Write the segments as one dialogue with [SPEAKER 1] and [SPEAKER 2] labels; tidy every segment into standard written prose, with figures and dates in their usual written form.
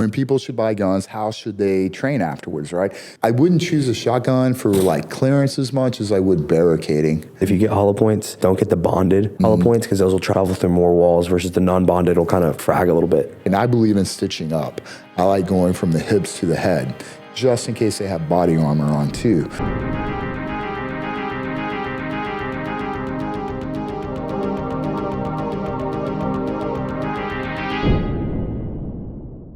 [SPEAKER 1] When people should buy guns, how should they train afterwards, right? I wouldn't choose a shotgun for like clearance as much as I would barricading.
[SPEAKER 2] If you get hollow points, don't get the bonded hollow points because those will travel through more walls versus the non-bonded will kind of frag a little bit.
[SPEAKER 1] And I believe in stitching up. I like going from the hips to the head, just in case they have body armor on too.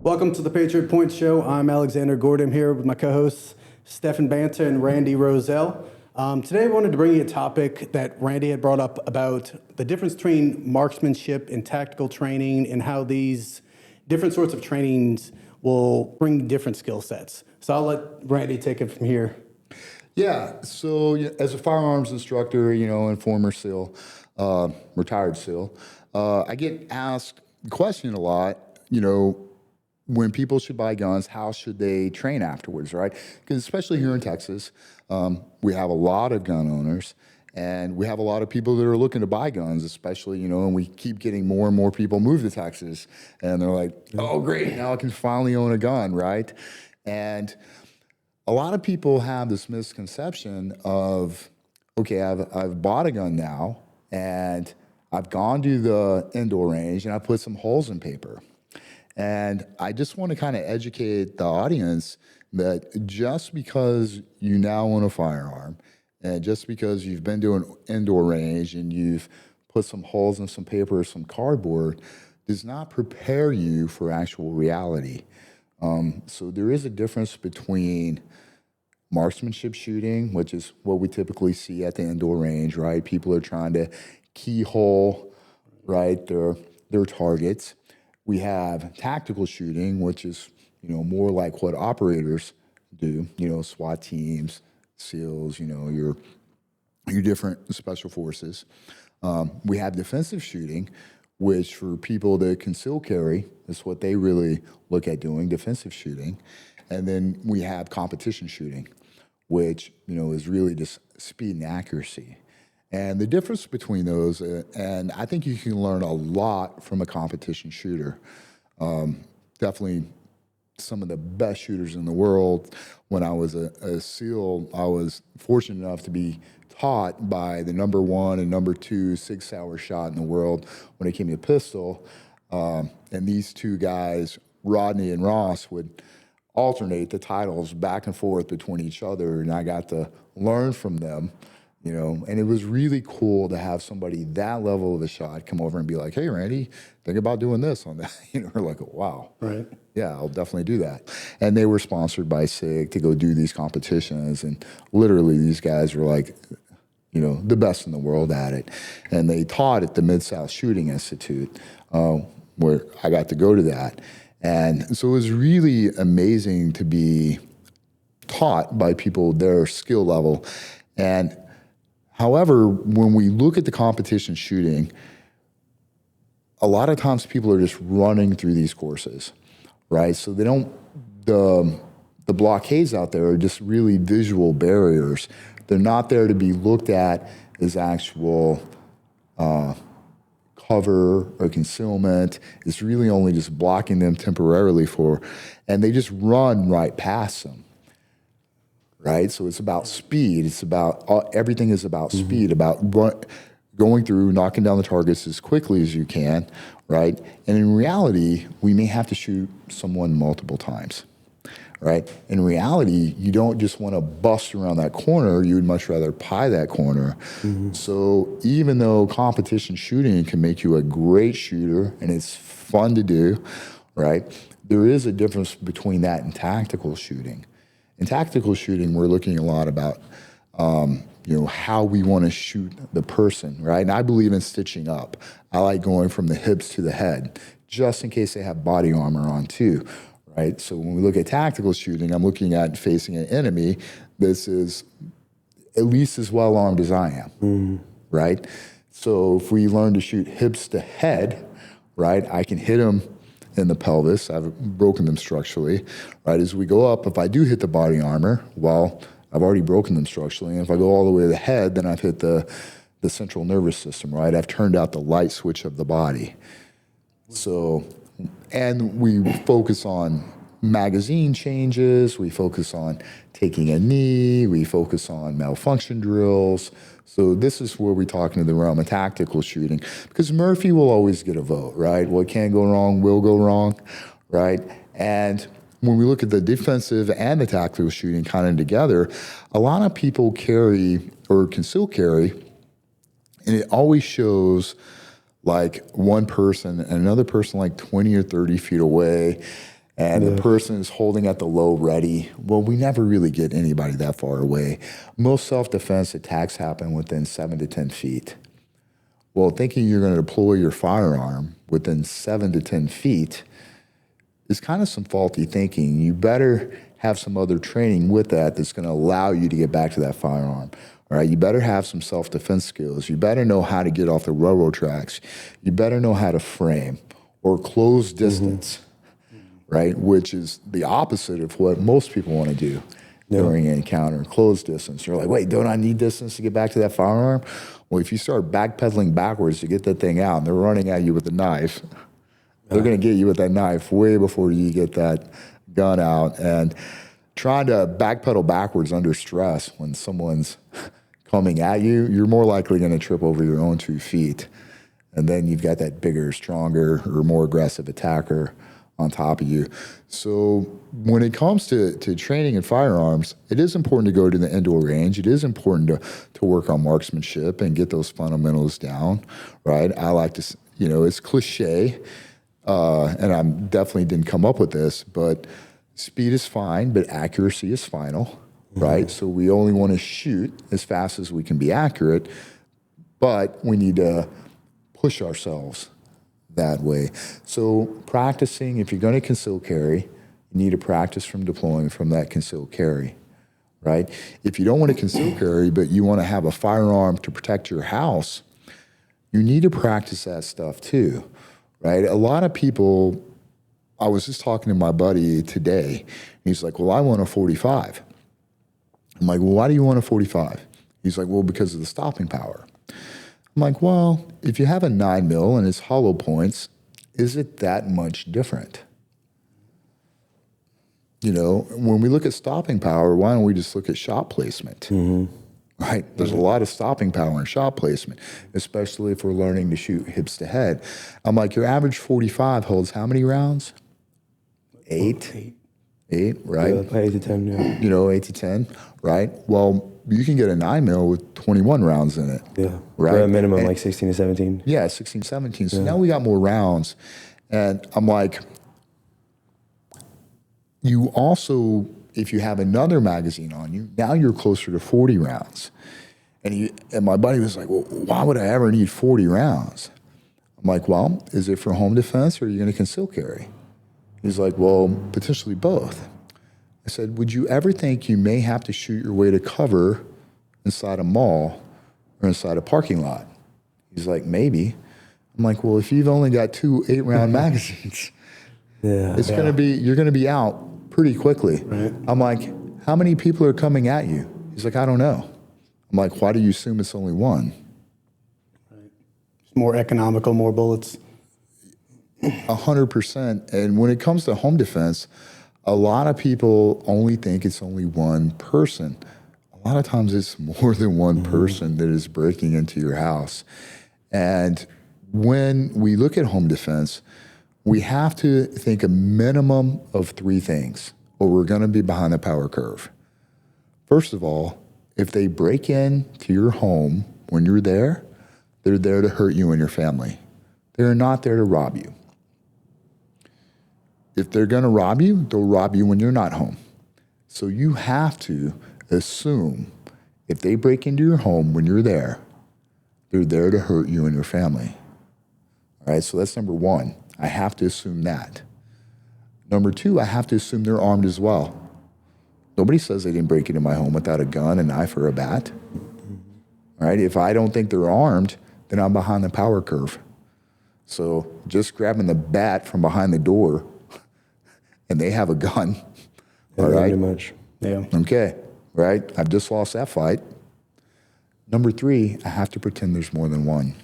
[SPEAKER 3] Welcome to the Patriot Point Show. I'm Alexander Gordy. I'm here with my co-hosts, Steff and Randy Roselle. Today I wanted to bring you a topic that Randy had brought up about the difference between marksmanship and tactical training and how these different sorts of trainings will bring different skill sets. So I'll let Randy take it from here.
[SPEAKER 1] Yeah, so as a firearms instructor, and former SEAL, retired SEAL, I get asked the question a lot, when people should buy guns, how should they train afterwards, right? Because especially here in Texas, we have a lot of gun owners, and we have a lot of people that are looking to buy guns, especially, and we keep getting more and more people move to Texas, and they're like, oh, great, now I can finally own a gun, right? And a lot of people have this misconception of, okay, I've bought a gun now, and I've gone to the indoor range, and I put some holes in paper. And I just want to kind of educate the audience that just because you now own a firearm and just because you've been to an indoor range and you've put some holes in some paper or some cardboard does not prepare you for actual reality. So there is a difference between marksmanship shooting, which is what we typically see at the indoor range, right? People are trying to keyhole, right, their targets. We have tactical shooting, which is, more like what operators do, SWAT teams, SEALs, your different special forces. We have defensive shooting, which for people that conceal carry is what they really look at doing, defensive shooting. And then we have competition shooting, which, is really just speed and accuracy. And the difference between those, and I think you can learn a lot from a competition shooter. Definitely some of the best shooters in the world. When I was a SEAL, I was fortunate enough to be taught by the number 1 and number 2 6-hour shot in the world when it came to pistol. And these two guys, Rodney and Ross, would alternate the titles back and forth between each other, and I got to learn from them. And it was really cool to have somebody that level of a shot come over and be like, hey, Randy, think about doing this on that. We're like, wow.
[SPEAKER 3] Right.
[SPEAKER 1] Yeah, I'll definitely do that. And they were sponsored by SIG to go do these competitions. And literally these guys were like, the best in the world at it. And they taught at the Mid-South Shooting Institute, where I got to go to that. And so it was really amazing to be taught by people their skill level. And however, when we look at the competition shooting, a lot of times people are just running through these courses, right? So they don't, the blockades out there are just really visual barriers. They're not there to be looked at as actual cover or concealment. It's really only just blocking them temporarily and they just run right past them. Right, so it's about speed. It's about everything is about speed, about going through, knocking down the targets as quickly as you can, right? And in reality, we may have to shoot someone multiple times, right? In reality, you don't just want to bust around that corner. You would much rather pie that corner. So even though competition shooting can make you a great shooter and it's fun to do, right? There is a difference between that and tactical shooting. In tactical shooting, we're looking a lot about, how we want to shoot the person, right? And I believe in stitching up. I like going from the hips to the head, just in case they have body armor on too, right? So when we look at tactical shooting, I'm looking at facing an enemy. This is at least as well armed as I am, right? So if we learn to shoot hips to head, right, I can hit them in the pelvis. I've broken them structurally, right? As we go up, if I do hit the body armor, well, I've already broken them structurally. And if I go all the way to the head, then I've hit the central nervous system, right? I've turned out the light switch of the body. So, and we focus on magazine changes, we focus on taking a knee, we focus on malfunction drills. So this is where we talk into the realm of tactical shooting, because Murphy will always get a vote, right? What can go wrong will go wrong, right? And when we look at the defensive and the tactical shooting kind of together, a lot of people carry or conceal carry, and it always shows like one person and another person like 20 or 30 feet away, and the person is holding at the low ready. Well, we never really get anybody that far away. Most self-defense attacks happen within 7 to 10 feet. Well, thinking you're going to deploy your firearm within 7 to 10 feet is kind of some faulty thinking. You better have some other training with that that's going to allow you to get back to that firearm. All right, you better have some self-defense skills. You better know how to get off the railroad tracks. You better know how to frame or close distance, right? Which is the opposite of what most people want to do during an encounter. Close distance. You're like, wait, don't I need distance to get back to that firearm? Well, if you start backpedaling backwards to get that thing out and they're running at you with a knife, they're going to get you with that knife way before you get that gun out. And trying to backpedal backwards under stress when someone's coming at you, you're more likely going to trip over your own 2 feet. And then you've got that bigger, stronger, or more aggressive attacker on top of you. So when it comes to training in firearms, it is important to go to the indoor range. It is important to work on marksmanship and get those fundamentals down, right? I like to, it's cliche, and I definitely didn't come up with this, but speed is fine, but accuracy is final, right? So we only want to shoot as fast as we can be accurate, but we need to push ourselves that way. So practicing, if you're going to conceal carry, you need to practice from deploying from that concealed carry, right? If you don't want to conceal carry, but you want to have a firearm to protect your house, you need to practice that stuff too, right? A lot of people, I was just talking to my buddy today. He's like, well, I want a 45. I'm like, well, why do you want a 45? He's like, well, because of the stopping power. I'm like, well, if you have a 9mm and it's hollow points, is it that much different? When we look at stopping power, why don't we just look at shot placement? Right? There's a lot of stopping power in shot placement, especially if we're learning to shoot hips to head. I'm like, your average 45 holds how many rounds? 8, right?
[SPEAKER 2] Yeah, 8 to 10, yeah.
[SPEAKER 1] 8 to 10, right? Well, you can get a 9mm with 21 rounds in it.
[SPEAKER 2] Yeah.
[SPEAKER 1] Right?
[SPEAKER 2] For a minimum, like 16 to 17.
[SPEAKER 1] Yeah, 16, 17. So now we got more rounds. And I'm like, you also, if you have another magazine on you, now you're closer to 40 rounds. And my buddy was like, well, why would I ever need 40 rounds? I'm like, well, is it for home defense or are you going to conceal carry? He's like, well, potentially both. I said, would you ever think you may have to shoot your way to cover inside a mall or inside a parking lot? He's like, maybe. I'm like, well, if you've only got 2 8-round magazines, you're going to be out pretty quickly. Right. I'm like, how many people are coming at you? He's like, I don't know. I'm like, why do you assume it's only one?
[SPEAKER 3] Right. It's more economical, more bullets.
[SPEAKER 1] 100%. And when it comes to home defense, a lot of people only think it's only one person. A lot of times it's more than one person that is breaking into your house. And when we look at home defense, we have to think a minimum of 3 things, or we're going to be behind the power curve. First of all, if they break in to your home when you're there, they're there to hurt you and your family. They're not there to rob you. If they're going to rob you, they'll rob you when you're not home. So you have to assume if they break into your home when you're there, they're there to hurt you and your family. All right, so that's number 1. I have to assume that. Number 2, I have to assume they're armed as well. Nobody says they didn't break into my home without a gun, a knife, or a bat. All right, if I don't think they're armed, then I'm behind the power curve. So just grabbing the bat from behind the door and they have a gun, all right?
[SPEAKER 2] Pretty much.
[SPEAKER 3] Yeah.
[SPEAKER 1] Okay, right? I've just lost that fight. Number 3, I have to pretend there's more than one.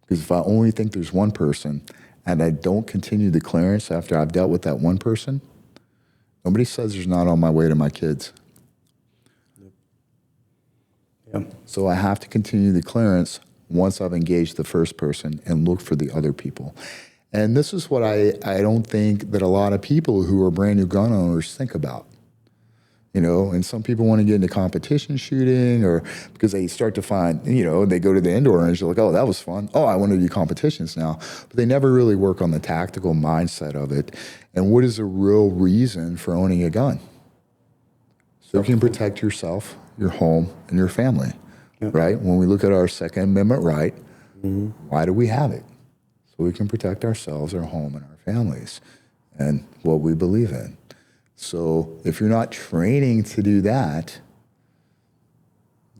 [SPEAKER 1] Because if I only think there's one person and I don't continue the clearance after I've dealt with that one person, nobody says there's not on my way to my kids.
[SPEAKER 3] Yeah.
[SPEAKER 1] So I have to continue the clearance once I've engaged the first person and look for the other people. And this is what I don't think that a lot of people who are brand new gun owners think about. You know, and some people want to get into competition shooting, or because they start to find, you know, they go to the indoor range, they're like, oh, that was fun. Oh, I want to do competitions now. But they never really work on the tactical mindset of it. And what is the real reason for owning a gun? So you can protect yourself, your home, and your family, right? When we look at our Second Amendment right, why do we have it? So we can protect ourselves, our home, and our families, and what we believe in. So if you're not training to do that,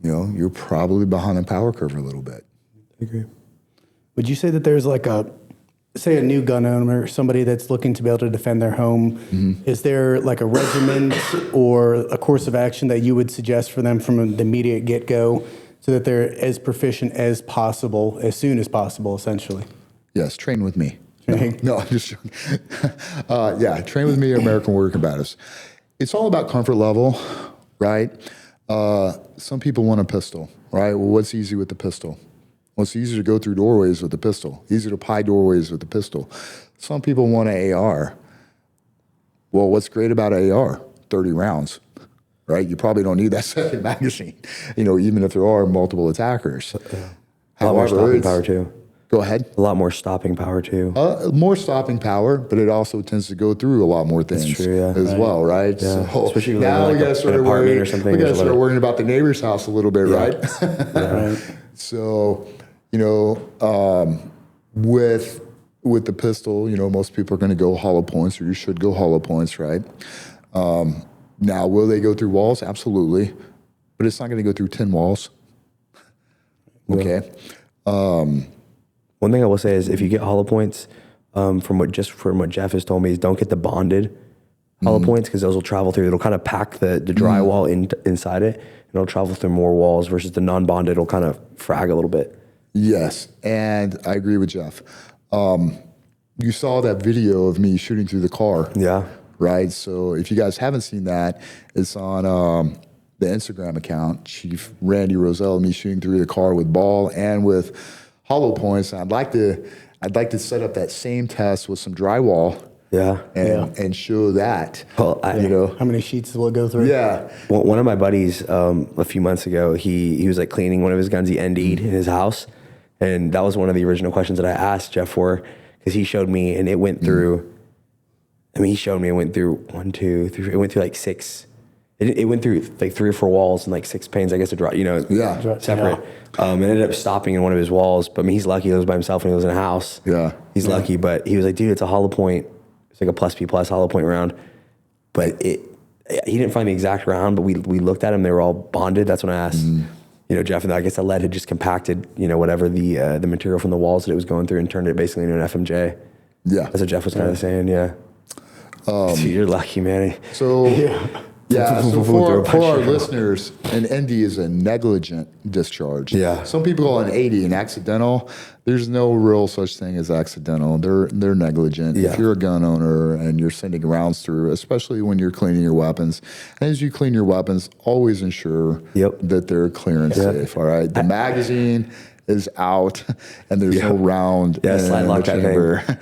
[SPEAKER 1] you know, you're probably behind the power curve a little bit.
[SPEAKER 2] I agree.
[SPEAKER 3] Would you say that there's like say a new gun owner, somebody that's looking to be able to defend their home, is there like a regimen or a course of action that you would suggest for them from the immediate get-go so that they're as proficient as possible, as soon as possible, essentially?
[SPEAKER 1] Yes, train with me. No, I'm just joking. Yeah, train with me, American Warrior Combatives. It's all about comfort level, right? Some people want a pistol, right? Well, what's easy with the pistol? Well, it's easy to go through doorways with the pistol. Easy to pry doorways with the pistol. Some people want an AR. Well, what's great about an AR? 30 rounds, right? You probably don't need that second magazine, you know, even if there are multiple attackers.
[SPEAKER 2] A lot more stopping power too.
[SPEAKER 1] Go ahead.
[SPEAKER 2] A lot more stopping power too.
[SPEAKER 1] More stopping power, but it also tends to go through a lot more things as well, right?
[SPEAKER 2] Yeah.
[SPEAKER 1] So
[SPEAKER 2] especially
[SPEAKER 1] now
[SPEAKER 2] like
[SPEAKER 1] we got to start worrying. We got to start worrying about the neighbor's house a little bit, right?
[SPEAKER 3] Right.
[SPEAKER 1] So, you know, with the pistol, you know, most people are going to go hollow points, or you should go hollow points, right? Now, will they go through walls? Absolutely, but it's not going to go through 10 walls. Okay.
[SPEAKER 2] One thing I will say is if you get hollow points, from what Jeff has told me, is don't get the bonded hollow points, because those will travel through. It'll kind of pack the drywall inside it, and it'll travel through more walls versus the non-bonded. It'll kind of frag a little bit.
[SPEAKER 1] Yes, and I agree with Jeff. You saw that video of me shooting through the car.
[SPEAKER 2] Yeah.
[SPEAKER 1] Right? So if you guys haven't seen that, it's on the Instagram account, Chief Randy Roselle, me shooting through the car with ball and with hollow points. And I'd like to set up that same test with some drywall.
[SPEAKER 2] Yeah.
[SPEAKER 1] And show that.
[SPEAKER 2] Well,
[SPEAKER 1] you know.
[SPEAKER 3] How many sheets will it go through?
[SPEAKER 1] Yeah.
[SPEAKER 2] Well, one of my buddies, a few months ago, he was like cleaning one of his guns. He ND'd in his house. And that was one of the original questions that I asked Jeff for, because he showed me, and it went through, I mean, he showed me it went through 1, 2, 3, it went through like 6. It went through like 3 or 4 walls and like 6 panes, I guess, to draw, you know, separate. It ended up stopping in one of his walls, but I mean, he's lucky. He lives by himself and he lives in a house.
[SPEAKER 1] Yeah.
[SPEAKER 2] He's lucky, but he was like, dude, it's a hollow point. It's like a plus P plus hollow point round. But he didn't find the exact round, but we looked at them. They were all bonded. That's when I asked, you know, Jeff, and I guess the lead had just compacted, you know, whatever the material from the walls that it was going through, and turned it basically into an FMJ.
[SPEAKER 1] Yeah.
[SPEAKER 2] That's what Jeff was kind of saying, yeah. Dude, you're lucky, man.
[SPEAKER 1] So, so for our listeners, an ND is a negligent discharge.
[SPEAKER 2] Yeah.
[SPEAKER 1] Some people call it an AD an accidental. There's no real such thing as accidental. They're negligent.
[SPEAKER 2] Yeah.
[SPEAKER 1] If you're a gun owner and you're sending rounds through, especially when you're cleaning your weapons, and as you clean your weapons, always ensure that they're clearance safe. All right. The magazine is out, and there's no round in the chamber.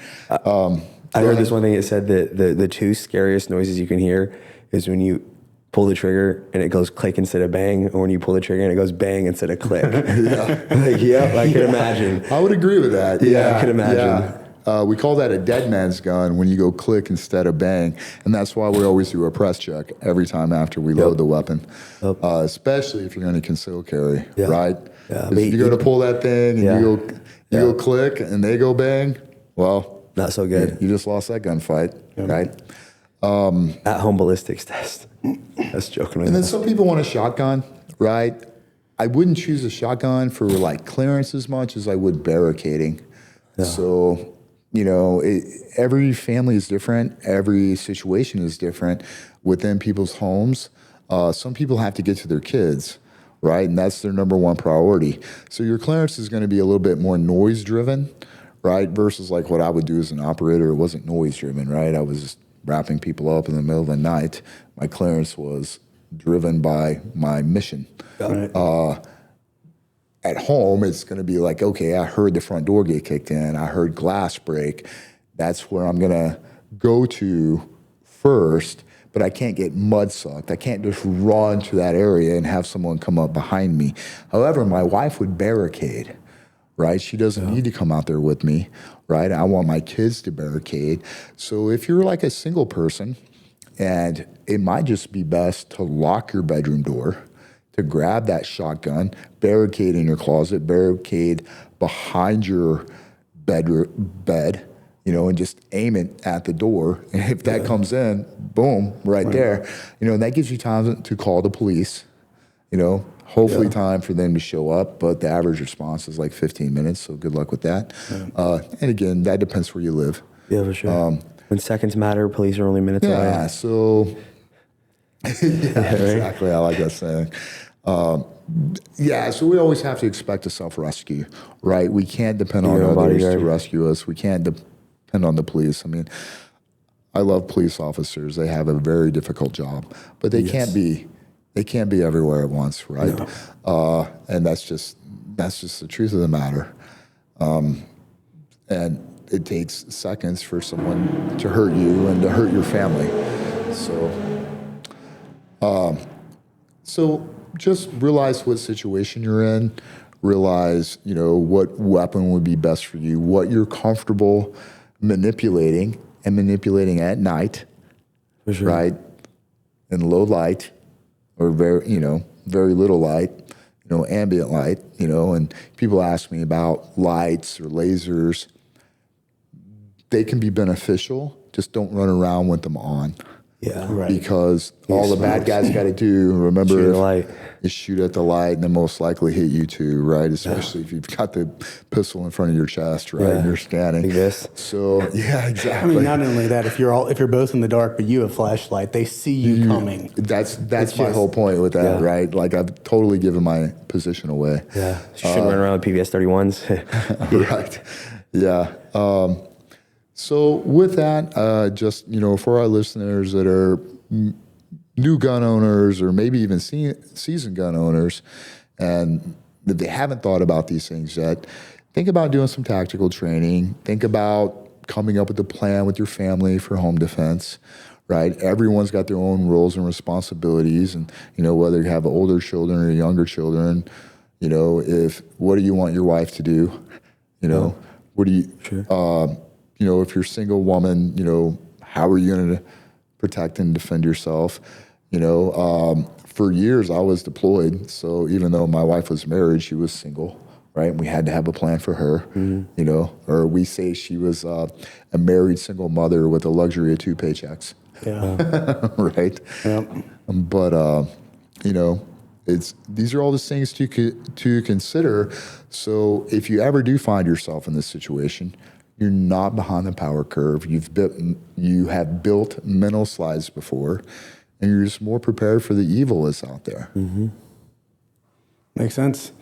[SPEAKER 2] I heard this one thing. It said that the 2 scariest noises you can hear is when you pull the trigger and it goes click instead of bang, or when you pull the trigger and it goes bang instead of click. I can imagine.
[SPEAKER 1] I would agree with that.
[SPEAKER 2] I can imagine.
[SPEAKER 1] Yeah. We call that a dead man's gun when you go click instead of bang, and that's why we always do a press check every time after we load the weapon, especially if you're going to conceal carry, right?
[SPEAKER 2] Yeah.
[SPEAKER 1] If you go to pull that thing and you go click and they go bang, well,
[SPEAKER 2] not so good.
[SPEAKER 1] You just lost that gunfight, right?
[SPEAKER 2] At home ballistics test. That's joking.
[SPEAKER 1] And then some people want a shotgun, right? I wouldn't choose a shotgun for like clearance as much as I would barricading. Yeah. So, you know, every family is different. Every situation is different within people's homes. Some people have to get to their kids, right? And that's their number one priority. So your clearance is going to be a little bit more noise driven, right? Versus like what I would do as an operator, it wasn't noise driven, right? I was just wrapping people up in the middle of the night. My clearance was driven by my mission.
[SPEAKER 3] Right.
[SPEAKER 1] At home, it's going to be like, okay, I heard the front door get kicked in. I heard glass break. That's where I'm going to go to first, but I can't get mud sucked. I can't just run to that area and have someone come up behind me. However, my wife would barricade, right? She doesn't need to come out there with me, right? I want my kids to barricade. So if you're like a single person, and it might just be best to lock your bedroom door, to grab that shotgun, barricade in your closet, barricade behind your bed, you know, and just aim it at the door. And if that comes in, boom, right there, you know, and that gives you time to call the police, you know, hopefully time for them to show up. But the average response is like 15 minutes. So good luck with that. And again, that depends where you live.
[SPEAKER 2] Yeah, for sure. When seconds matter, police are only minutes away.
[SPEAKER 1] Yeah, so, exactly. I like that saying. So we always have to expect a self-rescue, right? We can't depend on others to rescue us. We can't depend on the police. I mean, I love police officers. They have a very difficult job, but they can't be everywhere at once, right? No. And that's just the truth of the matter. And it takes seconds for someone to hurt you and to hurt your family. So just realize what situation you're in. Realize, you know, what weapon would be best for you, what you're comfortable manipulating at night, right? In low light or very little light, you know, ambient light, you know, and people ask me about lights or lasers. They can be beneficial, just don't run around with them on.
[SPEAKER 2] Yeah.
[SPEAKER 3] Right.
[SPEAKER 1] Because all the bad guys got to do, remember,
[SPEAKER 2] shoot at the light.
[SPEAKER 1] Is shoot at the light and then most likely hit you too, right? Especially if you've got the pistol in front of your chest, right? And you're scanning.
[SPEAKER 2] Like this.
[SPEAKER 1] So, yeah, exactly.
[SPEAKER 3] I mean, not only that, if you're both in the dark, but you have flashlight, they see you coming.
[SPEAKER 1] That's my whole point with that, right? Like I've totally given my position away.
[SPEAKER 2] Yeah. Shouldn't run around with PPS 31s.
[SPEAKER 1] Right. Yeah. So with that, just, you know, for our listeners that are new gun owners or maybe even seasoned gun owners, and that they haven't thought about these things yet, think about doing some tactical training. Think about coming up with a plan with your family for home defense, right? Everyone's got their own roles and responsibilities, and, you know, whether you have older children or younger children, you know, what do you want your wife to do? You know, what do you, you know, if you're a single woman, you know, how are you going to protect and defend yourself? You know, for years I was deployed. So even though my wife was married, she was single, right? We had to have a plan for her, you know, or we say she was a married single mother with a luxury of 2 paychecks.
[SPEAKER 3] Yeah.
[SPEAKER 1] Right.
[SPEAKER 3] Yep.
[SPEAKER 1] But, you know, these are all the things to consider. So if you ever do find yourself in this situation, you're not behind the power curve. You have built mental slides before, and you're just more prepared for the evil that's out there.
[SPEAKER 2] Mm-hmm.
[SPEAKER 3] Makes sense.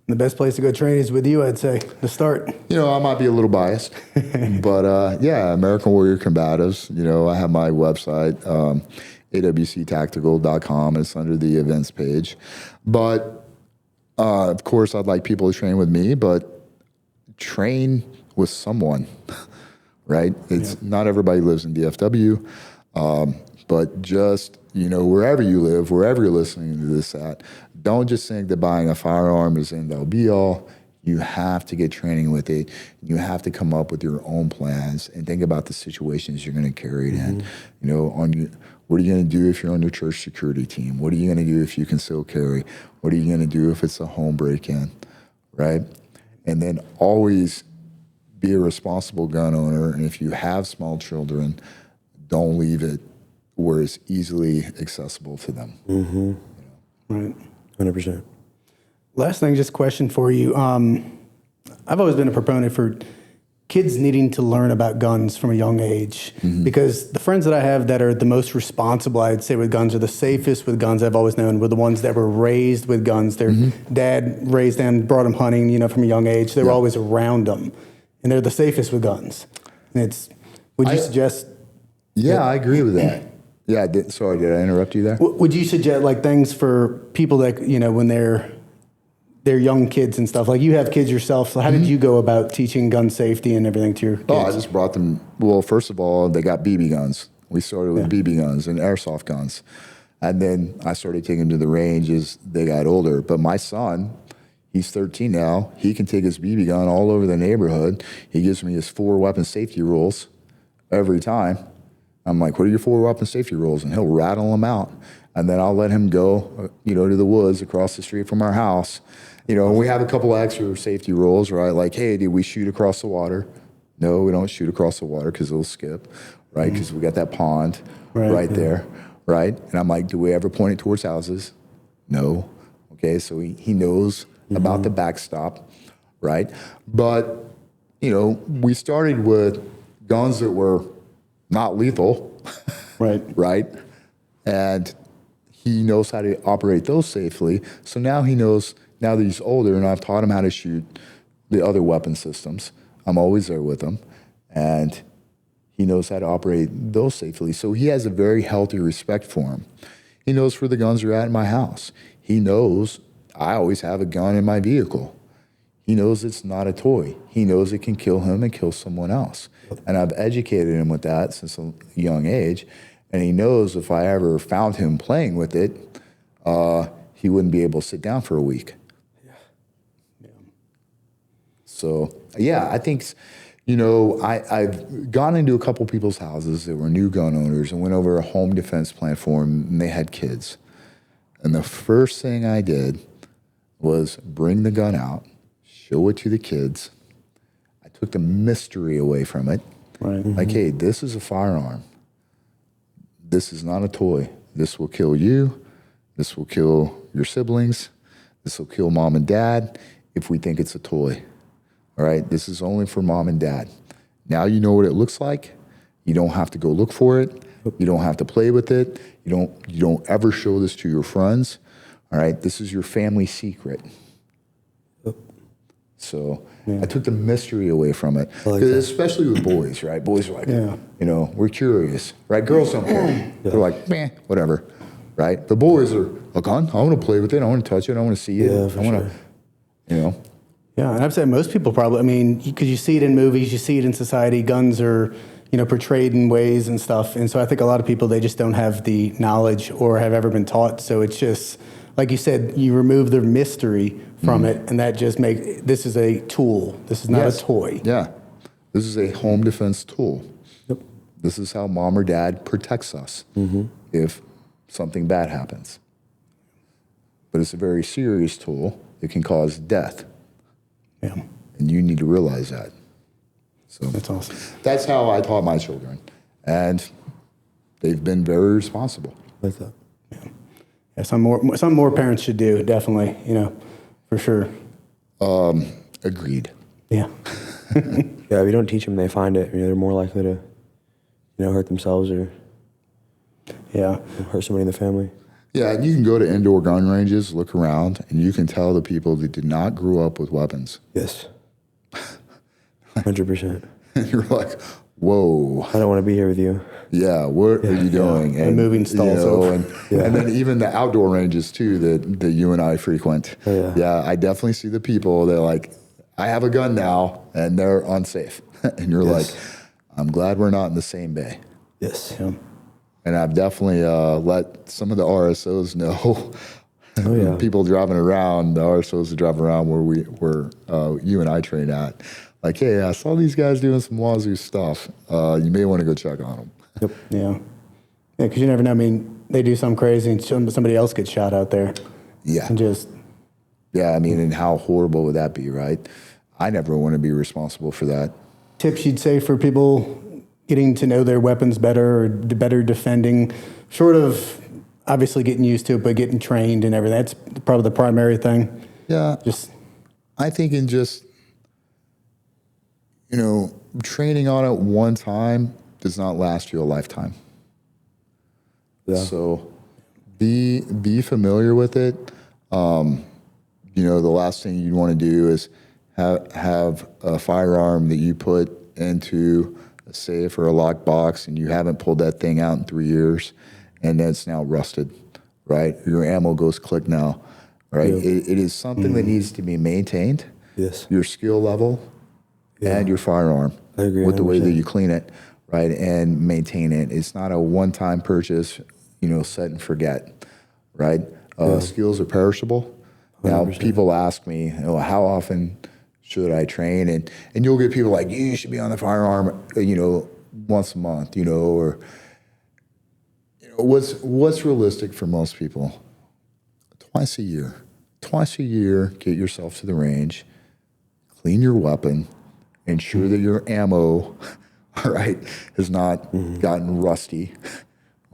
[SPEAKER 3] The best place to go train is with you, I'd say, to start.
[SPEAKER 1] You know, I might be a little biased, but yeah, American Warrior Combatives. You know, I have my website, awctactical.com. It's under the events page. But of course, I'd like people to train with me, but train with someone, right? It's not everybody lives in DFW, but just, you know, wherever you live, wherever you're listening to this at, don't just think that buying a firearm is end all be all. You have to get training with it. You have to come up with your own plans and think about the situations you're going to carry it in. You know, what are you going to do if you're on your church security team? What are you going to do if you conceal carry? What are you going to do if it's a home break-in, right? And then always be a responsible gun owner, and if you have small children, don't leave it where it's easily accessible to them.
[SPEAKER 2] Mm-hmm.
[SPEAKER 3] Right.
[SPEAKER 2] 100%.
[SPEAKER 3] Last thing, just a question for you. I've always been a proponent for kids needing to learn about guns from a young age, because the friends that I have that are the most responsible, I'd say, with guns, are the safest with guns I've always known, were the ones that were raised with guns. Their dad raised them, brought them hunting, you know, from a young age. They were always around them. and they're the safest with guns. And would you suggest?
[SPEAKER 1] Yeah, I agree with that. Yeah, sorry, did I interrupt you there?
[SPEAKER 3] Would you suggest like things for people that when they're young kids and stuff? Like you have kids yourself, so how did you go about teaching gun safety and everything to your kids?
[SPEAKER 1] Oh, I just brought them. Well, first of all, they got BB guns. We started with BB guns and airsoft guns, and then I started taking them to the range as they got older. But my son, he's 13 now. He can take his BB gun all over the neighborhood. He gives me his 4 weapon safety rules every time. I'm like, what are your 4 weapon safety rules? And he'll rattle them out. And then I'll let him go, to the woods across the street from our house. And we have a couple extra safety rules, right? Like, hey, did we shoot across the water? No, we don't shoot across the water because it'll skip, right? Because we got that pond right there, right? And I'm like, do we ever point it towards houses? No. Okay, so he knows about the backstop, right? But, we started with guns that were not lethal, right? And he knows how to operate those safely. So now he knows, now that he's older and I've taught him how to shoot the other weapon systems, I'm always there with him. And he knows how to operate those safely. So he has a very healthy respect for him. He knows where the guns are at in my house. He knows I always have a gun in my vehicle. He knows it's not a toy. He knows it can kill him and kill someone else. And I've educated him with that since a young age. And he knows if I ever found him playing with it, he wouldn't be able to sit down for a week. So, yeah, I think, I've gone into a couple people's houses that were new gun owners and went over a home defense plan for them, and they had kids. And the first thing I did was bring the gun out, show it to the kids. I took the mystery away from it.
[SPEAKER 3] Right.
[SPEAKER 1] Like, hey, this is a firearm. This is not a toy. This will kill you. This will kill your siblings. This will kill mom and dad if we think it's a toy. All right, this is only for mom and dad. Now you know what it looks like. You don't have to go look for it. You don't have to play with it. You don't ever show this to your friends. All right, this is your family secret. So I took the mystery away from it, especially with boys, right? Boys are like, we're curious, right? Girls don't care. They're like, meh, whatever, right? The boys are, a gun? I want to play with it. I want to touch it. I want to see it. I want to,
[SPEAKER 3] Yeah, and I'd say most people probably, because you see it in movies, you see it in society, guns are, portrayed in ways and stuff. And so I think a lot of people, they just don't have the knowledge or have ever been taught. So it's just, like you said, you remove the mystery from it, and that just makes, this is a tool. This is not a toy.
[SPEAKER 1] Yeah, this is a home defense tool.
[SPEAKER 3] Yep.
[SPEAKER 1] This is how mom or dad protects us if something bad happens. But it's a very serious tool. It can cause death.
[SPEAKER 3] Yeah.
[SPEAKER 1] And you need to realize that. So
[SPEAKER 3] that's awesome.
[SPEAKER 1] That's how I taught my children. And they've been very responsible.
[SPEAKER 2] Like that.
[SPEAKER 3] Yeah, some more parents should do, definitely, for sure.
[SPEAKER 1] Agreed.
[SPEAKER 3] Yeah.
[SPEAKER 2] Yeah, if you don't teach them, they find it. They're more likely to, hurt themselves or hurt somebody in the family.
[SPEAKER 1] Yeah, and you can go to indoor gun ranges, look around, and you can tell the people that did not grow up with weapons.
[SPEAKER 2] Yes. 100%.
[SPEAKER 1] And you're like, whoa.
[SPEAKER 2] I don't want to be here with you.
[SPEAKER 1] Yeah, what are you doing?
[SPEAKER 3] And moving stalls over.
[SPEAKER 1] And then even the outdoor ranges, too, that you and I frequent.
[SPEAKER 2] Oh,
[SPEAKER 1] yeah, I definitely see the people that are like, I have a gun now, and they're unsafe. And you're like, I'm glad we're not in the same bay.
[SPEAKER 2] Yes.
[SPEAKER 3] Yeah.
[SPEAKER 1] And I've definitely let some of the RSOs know, people driving around, the RSOs that drive around where you and I train at, like, hey, I saw these guys doing some wazoo stuff. You may want to go check on them.
[SPEAKER 3] Yep. Yeah. Yeah, because you never know. They do something crazy and somebody else gets shot out there.
[SPEAKER 1] Yeah.
[SPEAKER 3] And just.
[SPEAKER 1] Yeah, and how horrible would that be, right? I never want to be responsible for that.
[SPEAKER 3] Tips you'd say for people getting to know their weapons better or better defending, short of obviously getting used to it, but getting trained and everything. That's probably the primary thing.
[SPEAKER 1] Yeah. I think in just, training on it one time does not last you a lifetime. Yeah. So be familiar with it. The last thing you want to do is have a firearm that you put into a safe or a locked box and you haven't pulled that thing out in 3 years, and then it's now rusted, right? Your ammo goes click now, right? It is something that needs to be maintained.
[SPEAKER 2] Yes.
[SPEAKER 1] Your skill level and your firearm.
[SPEAKER 2] I agree
[SPEAKER 1] with the way
[SPEAKER 2] 100%.
[SPEAKER 1] that you clean it, right, and maintain it. It's not a one-time purchase, set and forget, right? Skills are perishable. 100%. Now, people ask me, how often should I train? And you'll get people like, you should be on the firearm, once a month, or what's realistic for most people? Twice a year. Twice a year, get yourself to the range, clean your weapon, ensure that your ammo, all right, has not gotten rusty,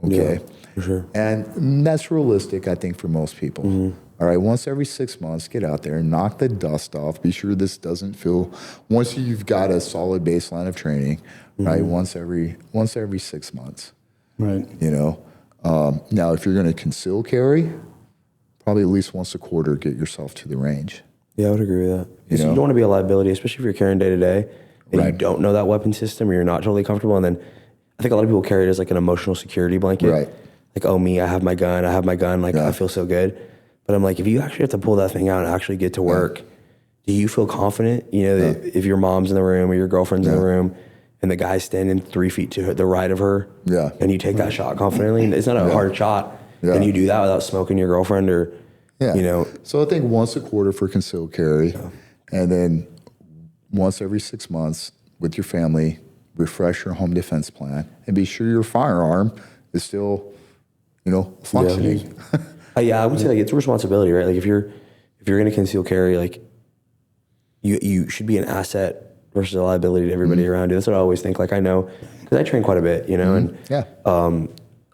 [SPEAKER 1] okay?
[SPEAKER 2] Yeah, for sure.
[SPEAKER 1] And that's realistic, I think, for most people. All right, once every 6 months, get out there, knock the dust off. Be sure this doesn't feel, once you've got a solid baseline of training, right, once every 6 months.
[SPEAKER 3] Right.
[SPEAKER 1] Now, if you're going to conceal carry, probably at least once a quarter, get yourself to the range.
[SPEAKER 2] Yeah, I would agree with that. Because you don't want to be a liability, especially if you're carrying day to day and you don't know that weapon system or you're not totally comfortable. And then I think a lot of people carry it as like an emotional security blanket.
[SPEAKER 1] Right.
[SPEAKER 2] Like, oh, me, I have my gun. Like, I feel so good. But I'm like, if you actually have to pull that thing out and actually get to work, do you feel confident? That if your mom's in the room or your girlfriend's in the room and the guy's standing 3 feet to the right of her and you take that shot confidently, and it's not a hard shot, and you do that without smoking your girlfriend or,
[SPEAKER 1] So I think once a quarter for concealed carry, and then once every 6 months with your family, refresh your home defense plan, and be sure your firearm is still, functioning.
[SPEAKER 2] I would say like it's a responsibility, right? Like if you're going to conceal carry, like you should be an asset versus a liability to everybody around you. That's what I always think. Like I know, because I train quite a bit, and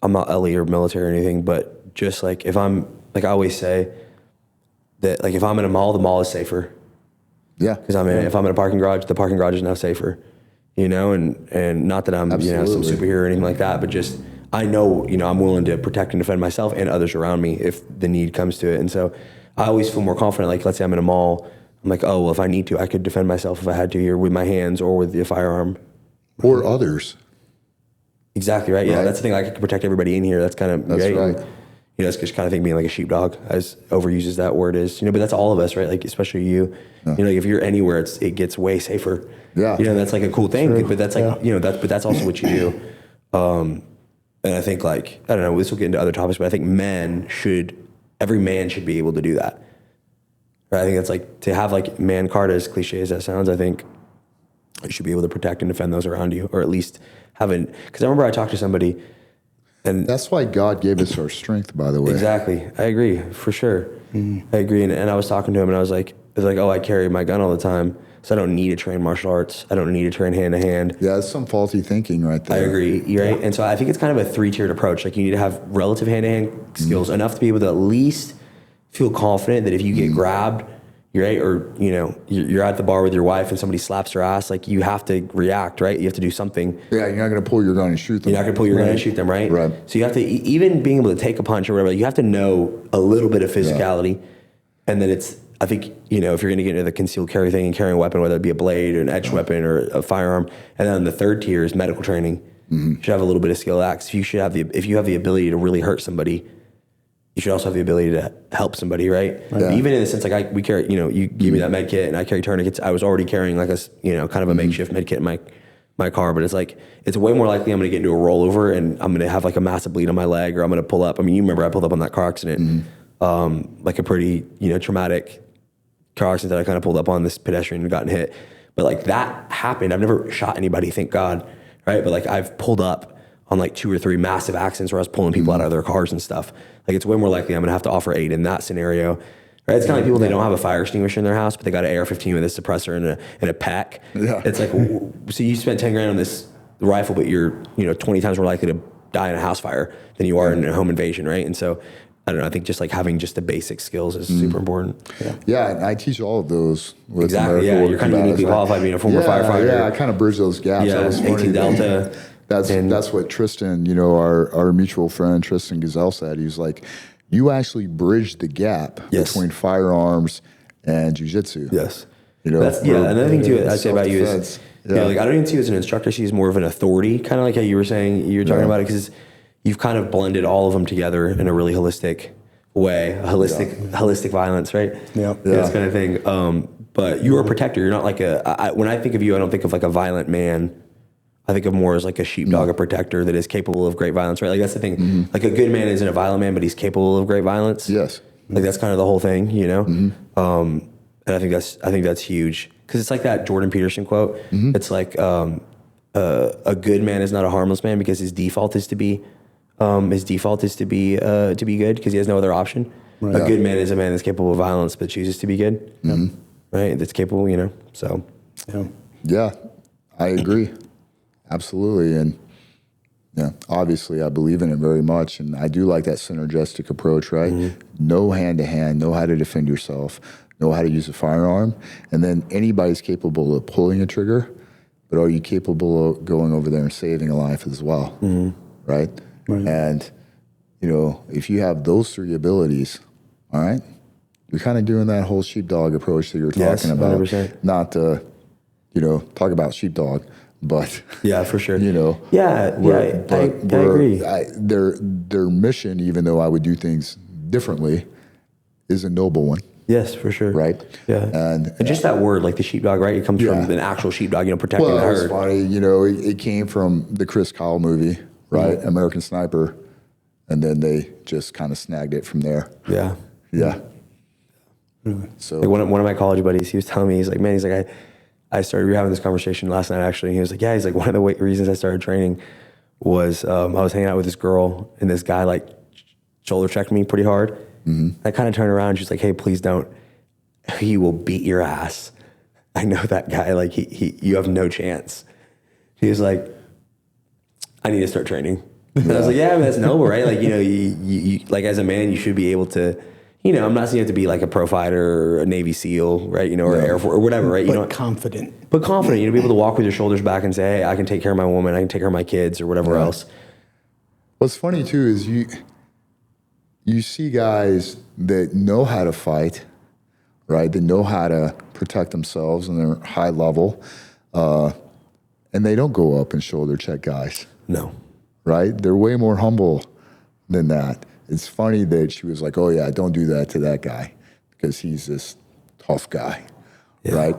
[SPEAKER 2] I'm not LE or military or anything, but just like if I'm, like I always say that like if I'm in a mall, the mall is safer.
[SPEAKER 1] Yeah.
[SPEAKER 2] Because if I'm in a parking garage, the parking garage is now safer, and not that I'm, some superhero or anything like that, but just, I know, I'm willing to protect and defend myself and others around me if the need comes to it. And so I always feel more confident. Like, let's say I'm in a mall, I'm like, oh, well, if I need to, I could defend myself if I had to here with my hands or with the firearm.
[SPEAKER 1] Or others.
[SPEAKER 2] Exactly, right? Yeah, that's the thing. I could protect everybody in here. That's kind of,
[SPEAKER 1] that's right.
[SPEAKER 2] That's just kind of thing being like a sheepdog, as overused as that word is, but that's all of us, right? Like, especially you, like if you're anywhere, it gets way safer.
[SPEAKER 1] Yeah.
[SPEAKER 2] That's like a cool thing, but that's like, but that's also what you do. And I think like, I don't know, this will get into other topics, but I think every man should be able to do that. Right? I think that's like, to have like man card, as cliche as that sounds, I think you should be able to protect and defend those around you, or at least because I remember I talked to somebody, and
[SPEAKER 1] that's why God gave us our strength, by the way.
[SPEAKER 2] Exactly. I agree, for sure. I agree. And I was talking to him and I was like, oh, I carry my gun all the time, so I don't need to train martial arts. I don't need to train hand to hand.
[SPEAKER 1] Yeah, that's some faulty thinking right there.
[SPEAKER 2] I agree, right? And so I think it's kind of a 3-tiered approach. Like you need to have relative hand to hand skills enough to be able to at least feel confident that if you get grabbed, right? Or, you're at the bar with your wife and somebody slaps her ass, like you have to react, right? You have to do something.
[SPEAKER 1] Yeah, you're not going to pull your gun and shoot them.
[SPEAKER 2] You're not going to pull your gun and shoot them, right?
[SPEAKER 1] Right.
[SPEAKER 2] So you have to, even being able to take a punch or whatever, you have to know a little bit of physicality. And then I think, if you're going to get into the concealed carry thing and carrying a weapon, whether it be a blade or an etched weapon or a firearm. And then the third tier is medical training. You should have a little bit of skill acts. If you have the ability to really hurt somebody, you should also have the ability to help somebody, right? Yeah. Even in the sense, like we carry, you give me that med kit and I carry tourniquets. I was already carrying like a, kind of a makeshift med kit in my car, but it's like, it's way more likely I'm going to get into a rollover and I'm going to have like a massive bleed on my leg, or I'm going to pull up. I mean, you remember I pulled up on that car accident, like a pretty, traumatic car accident that I kind of pulled up on, this pedestrian and gotten hit. But like that happened. I've never shot anybody, thank God, right? But like I've pulled up on like 2 or 3 massive accidents where I was pulling people out of their cars and stuff. Like it's way more likely I'm gonna have to offer aid in that scenario. Right? It's kind of like people, they don't have a fire extinguisher in their house, but they got an AR-15 with a suppressor and a pack. Yeah. It's like, so you spent 10 grand on this rifle, but you're 20 times more likely to die in a house fire than you are in a home invasion, right? And so I don't know, I think just like having just the basic skills is super important.
[SPEAKER 1] Yeah, and I teach all of those. With
[SPEAKER 2] exactly, yeah, you're kind of uniquely qualified being a former firefighter.
[SPEAKER 1] Yeah, I kind of bridge those gaps.
[SPEAKER 2] Yeah, 18 Delta.
[SPEAKER 1] That's what Tristan, our mutual friend Tristan Gazelle said. He was like, you actually bridge the gap between firearms and jiu-jitsu.
[SPEAKER 2] Yes.
[SPEAKER 1] You know,
[SPEAKER 2] That's another thing too I say about you is,
[SPEAKER 1] self-defense.
[SPEAKER 2] like I don't even see you as an instructor. I see you as more of an authority, kind of like how you were saying you were talking about it, because you've kind of blended all of them together in a really holistic way, holistic violence, right?
[SPEAKER 3] Yeah.
[SPEAKER 2] This kind of thing. But you're a protector. You're not like when I think of you, I don't think of like a violent man. I think of more as like a sheepdog, a protector that is capable of great violence, right? Like that's the thing. Like a good man isn't a violent man, but he's capable of great violence.
[SPEAKER 1] Yes.
[SPEAKER 2] Like that's kind of the whole thing, you know? And I think that's huge. Cause it's like that Jordan Peterson quote. It's like, a good man is not a harmless man because his default is to be good because he has no other option. Right. A good man is a man that's capable of violence, but chooses to be good. Right. That's capable, you know? So.
[SPEAKER 1] Yeah, I agree. Absolutely. And yeah, obviously I believe in it very much. And I do like that synergistic approach, right? Know hand to hand, know how to defend yourself, know how to use a firearm. And then anybody's capable of pulling a trigger, but are you capable of going over there and saving a life as well? Right? And, you know, if you have those three abilities, all right, you're kind of doing that whole sheepdog approach that you're talking about.
[SPEAKER 2] 100%.
[SPEAKER 1] Not to, you know, talk about sheepdog, but
[SPEAKER 2] yeah, for sure.
[SPEAKER 1] You know,
[SPEAKER 2] I agree.
[SPEAKER 1] Their mission, even though I would do things differently, is a noble one.
[SPEAKER 2] Yes, for sure.
[SPEAKER 1] Right.
[SPEAKER 2] Yeah. And just that word, like the sheepdog, right? It comes from an actual sheepdog, you know, protecting the herd.
[SPEAKER 1] Well, it's funny, you know, it came from the Chris Kyle movie, right? American Sniper, and then they just kind of snagged it from there. Yeah. So
[SPEAKER 2] like one of my college buddies, he was telling me, he's like, man, he's like, we were having this conversation last night actually. And he was like, he's like, one of the reasons I started training was I was hanging out with this girl and this guy like shoulder checked me pretty hard. I kind of turned around and she's like, hey, please don't. He will beat your ass. I know that guy. Like you have no chance. He was like, I need to start training. And I was like, yeah, I mean, that's noble, right? Like, you know, you like as a man, you should be able to, you know, I'm not saying you have to be like a pro fighter or a Navy SEAL, right? You know, or Air Force or whatever, right?
[SPEAKER 3] But confident,
[SPEAKER 2] you know, be able to walk with your shoulders back and say, hey, I can take care of my woman. I can take care of my kids or whatever else.
[SPEAKER 1] What's funny too is you see guys that know how to fight, right? They know how to protect themselves and they're high level, and they don't go up and shoulder check guys.
[SPEAKER 2] No.
[SPEAKER 1] Right? They're way more humble than that. It's funny that she was like, oh yeah, don't do that to that guy because he's this tough guy, right?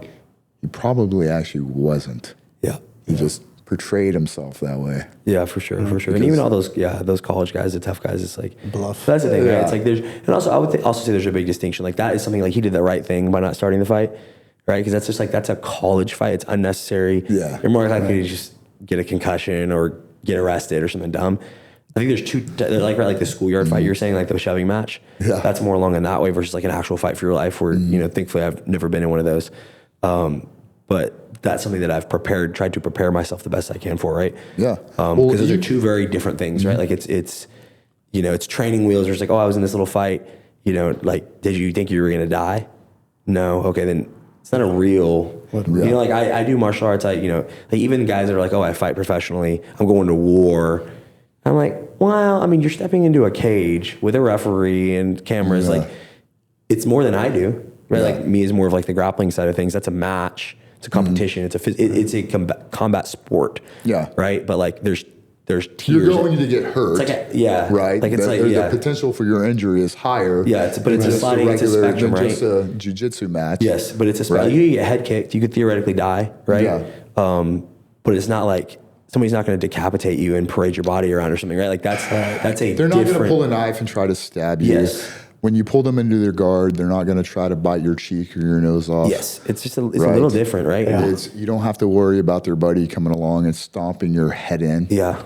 [SPEAKER 1] He probably actually wasn't. He just portrayed himself that way. Yeah,
[SPEAKER 2] for sure. And even all those college guys, the tough guys, it's like
[SPEAKER 3] bluff.
[SPEAKER 2] That's the thing, right? It's like and also I would also say there's a big distinction. Like that is something like he did the right thing by not starting the fight, right? Because that's just like that's a college fight. It's unnecessary.
[SPEAKER 1] Yeah,
[SPEAKER 2] you're more likely to just get a concussion or get arrested or something dumb. I think there's two, like the schoolyard fight you're saying, like the shoving match.
[SPEAKER 1] Yeah,
[SPEAKER 2] that's more along in that way versus like an actual fight for your life. Where you know, thankfully I've never been in one of those. But that's something that I've tried to prepare myself the best I can for, right?
[SPEAKER 1] Yeah.
[SPEAKER 2] Because those are two very different things, right? Like it's, you know, it's training wheels. There's like, oh, I was in this little fight, you know, like, did you think you were going to die? No. Okay. Then it's not a real, you know, like I do martial arts. You know, like even guys that are like, oh, I fight professionally. I'm going to war. I'm like, well, I mean, you're stepping into a cage with a referee and cameras. Like it's more than I do, right? Like me is more of like the grappling side of things. That's a match. It's a competition. It's a combat sport. Yeah. Right. But like there's tiers.
[SPEAKER 1] You're going to get hurt.
[SPEAKER 2] It's like
[SPEAKER 1] right.
[SPEAKER 2] Like it's
[SPEAKER 1] the potential for your injury is higher.
[SPEAKER 2] Yeah. It's a sliding. It's a spectrum, right?
[SPEAKER 1] Just a jiu-jitsu match.
[SPEAKER 2] Yes, but it's a spectrum. You get head kicked. You could theoretically die, right?
[SPEAKER 1] Yeah.
[SPEAKER 2] But it's not like somebody's not going to decapitate you and parade your body around or something, right? Like that's a.
[SPEAKER 1] They're not going to pull a knife and try to stab you.
[SPEAKER 2] Yes.
[SPEAKER 1] When you pull them into their guard, they're not going to try to bite your cheek or your nose off.
[SPEAKER 2] Yes, it's just a little different, right?
[SPEAKER 1] Yeah. You don't have to worry about their buddy coming along and stomping your head in.
[SPEAKER 2] Yeah.